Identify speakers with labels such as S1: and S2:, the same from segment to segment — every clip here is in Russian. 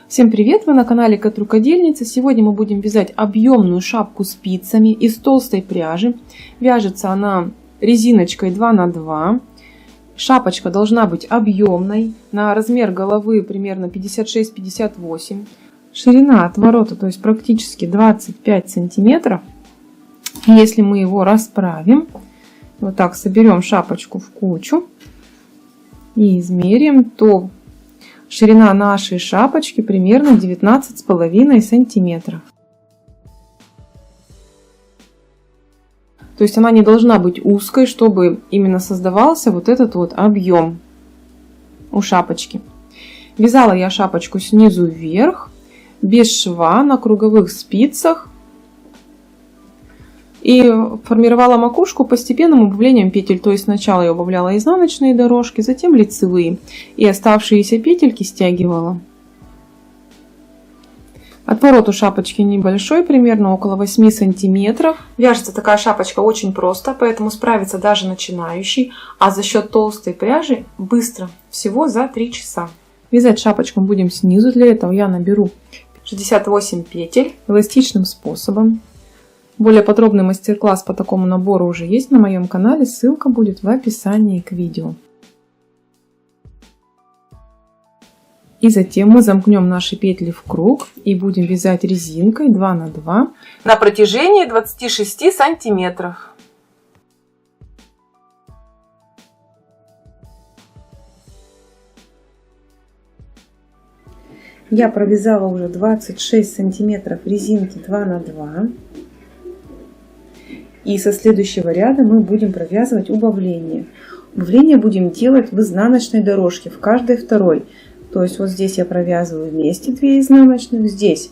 S1: Всем привет! Вы на канале Кот-рукодельница. Сегодня мы будем вязать объемную шапку спицами из толстой пряжи. Вяжется она резиночкой 2 на 2. Шапочка должна быть объемной, на размер головы примерно 56-58. Ширина отворота, то есть практически 25 сантиметров. Если мы его расправим, вот так соберем шапочку в кучу и измерим, то ширина нашей шапочки примерно 19,5 сантиметров. То есть она не должна быть узкой, чтобы именно создавался вот этот вот объем у шапочки. Вязала я шапочку снизу вверх, без шва, на круговых спицах. И формировала макушку постепенным убавлением петель. То есть сначала я убавляла изнаночные дорожки, затем лицевые. И оставшиеся петельки стягивала. Отворот у шапочки небольшой, примерно около 8 сантиметров. Вяжется такая шапочка очень просто, поэтому справится даже начинающий. А за счет толстой пряжи быстро, всего за 3 часа. Вязать шапочку будем снизу. Для этого я наберу 68 петель эластичным способом. Более подробный мастер-класс по такому набору уже есть на моем канале, ссылка будет в описании к видео. И затем мы замкнем наши петли в круг и будем вязать резинкой 2 на 2 на протяжении 26 сантиметров. Я провязала уже 26 сантиметров резинки 2 на 2. И со следующего ряда мы будем провязывать убавление. Убавление будем делать в изнаночной дорожке, в каждой второй. То есть вот здесь я провязываю вместе 2 изнаночных, здесь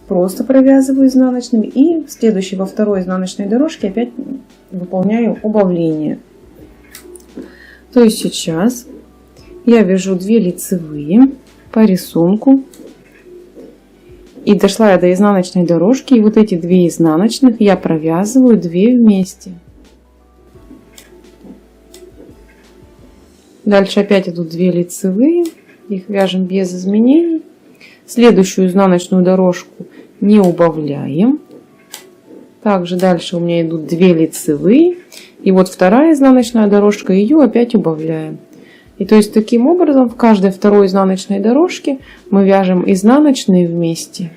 S1: просто провязываю изнаночными. И в следующей, во второй изнаночной дорожке опять выполняю убавление. То есть сейчас я вяжу 2 лицевые по рисунку. И дошла я до изнаночной дорожки, и вот эти 2 изнаночных я провязываю 2 вместе. Дальше опять идут 2 лицевые, их вяжем без изменений. Следующую изнаночную дорожку не убавляем. Также дальше у меня идут 2 лицевые, и вот вторая изнаночная дорожка, ее опять убавляем. И то есть таким образом в каждой второй изнаночной дорожке мы вяжем изнаночные вместе.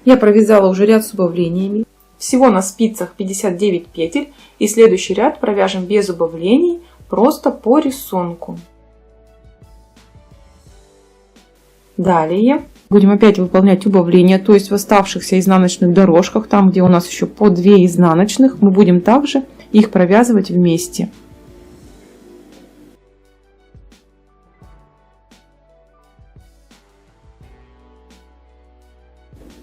S1: Я провязала уже ряд с убавлениями. Всего на спицах 59 петель. И следующий ряд провяжем без убавлений, просто по рисунку. Далее будем опять выполнять убавления, то есть в оставшихся изнаночных дорожках, там где у нас еще по 2 изнаночных, мы будем также их провязывать вместе.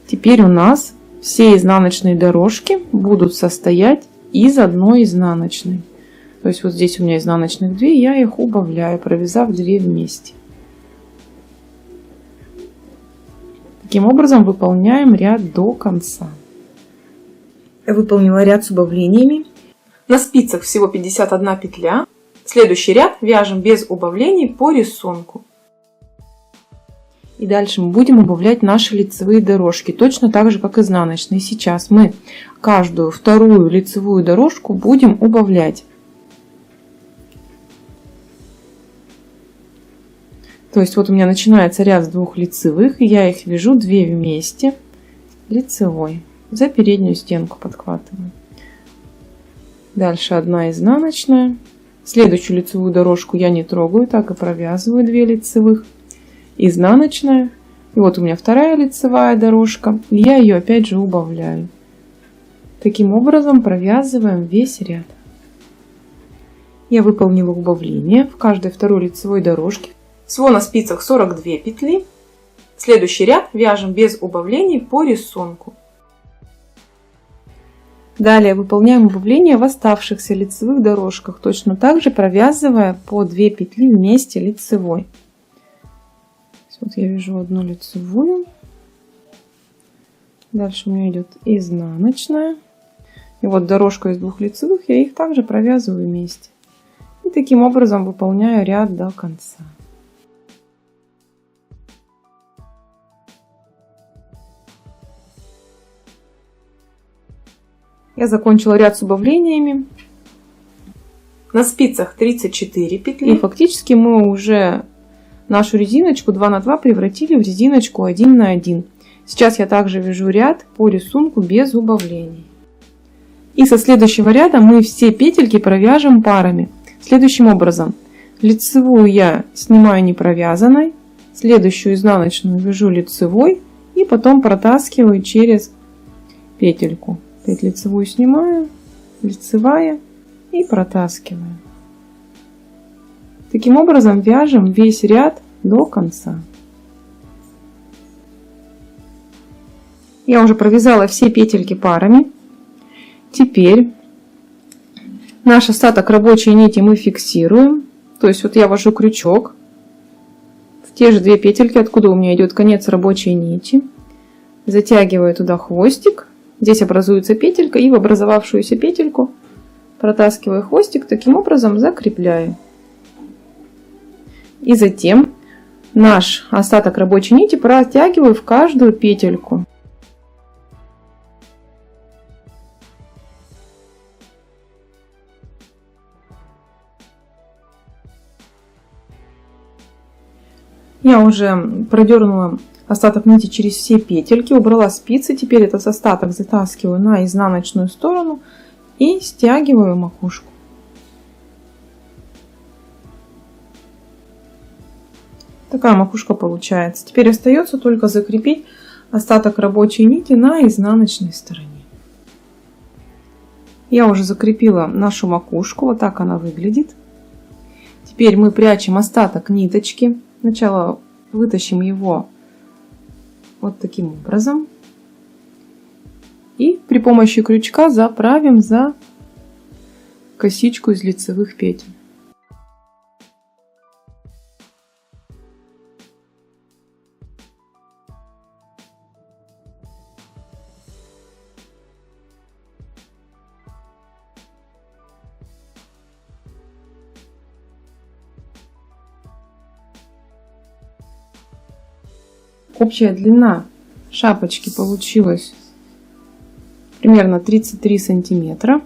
S1: Теперь у нас все изнаночные дорожки будут состоять из одной изнаночной. То есть вот здесь у меня изнаночных 2, я их убавляю, провязав 2 вместе. Таким образом выполняем ряд до конца. Я выполнила ряд с убавлениями. На спицах всего 51 петля. Следующий ряд вяжем без убавлений по рисунку. И дальше мы будем убавлять наши лицевые дорожки, точно так же, как изнаночные. Сейчас мы каждую вторую лицевую дорожку будем убавлять. То есть вот у меня начинается ряд с 2 лицевых, и я их вяжу 2 вместе лицевой. За переднюю стенку подхватываю. Дальше 1 изнаночная. Следующую лицевую дорожку я не трогаю, так и провязываю 2 лицевых. Изнаночная, и вот у меня вторая лицевая дорожка, и я ее опять же убавляю. Таким образом провязываем весь ряд. Я выполнила убавление в каждой второй лицевой дорожке. Всего на спицах 42 петли. Следующий ряд вяжем без убавлений по рисунку. Далее выполняем убавление в оставшихся лицевых дорожках, точно так же провязывая по 2 петли вместе лицевой. Вот я вяжу 1 лицевую, дальше у меня идет изнаночная, и вот дорожка из 2 лицевых, я их также провязываю вместе. И таким образом выполняю ряд до конца. Я закончила ряд с убавлениями. На спицах 34 петли. И фактически мы уже нашу резиночку 2 на 2 превратили в резиночку 1 на 1. Сейчас я также вяжу ряд по рисунку без убавлений. И со следующего ряда мы все петельки провяжем парами. Следующим образом. Лицевую я снимаю не провязанной. Следующую изнаночную вяжу лицевой. И потом протаскиваю через петельку. Опять лицевую снимаю, лицевая и протаскиваю. Таким образом вяжем весь ряд до конца. Я уже провязала все петельки парами. Теперь наш остаток рабочей нити мы фиксируем. То есть вот я ввожу крючок в те же 2 петельки, откуда у меня идет конец рабочей нити. Затягиваю туда хвостик. Здесь образуется петелька, и в образовавшуюся петельку протаскиваю хвостик, таким образом закрепляю. И затем наш остаток рабочей нити протягиваю в каждую петельку. Я уже продернула остаток нити через все петельки, убрала спицы. Теперь этот остаток затаскиваю на изнаночную сторону и стягиваю макушку. Такая макушка получается. Теперь остается только закрепить остаток рабочей нити на изнаночной стороне. Я уже закрепила нашу макушку. Вот так она выглядит. Теперь мы прячем остаток ниточки. Сначала вытащим его вот таким образом. И при помощи крючка заправим за косичку из лицевых петель. Общая длина шапочки получилась примерно 33 сантиметра.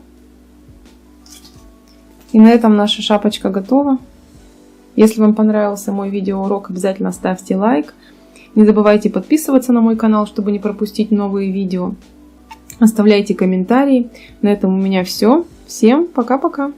S1: И на этом наша шапочка готова. Если вам понравился мой видеоурок, обязательно ставьте лайк. Не забывайте подписываться на мой канал, чтобы не пропустить новые видео. Оставляйте комментарии. На этом у меня все. Всем пока-пока!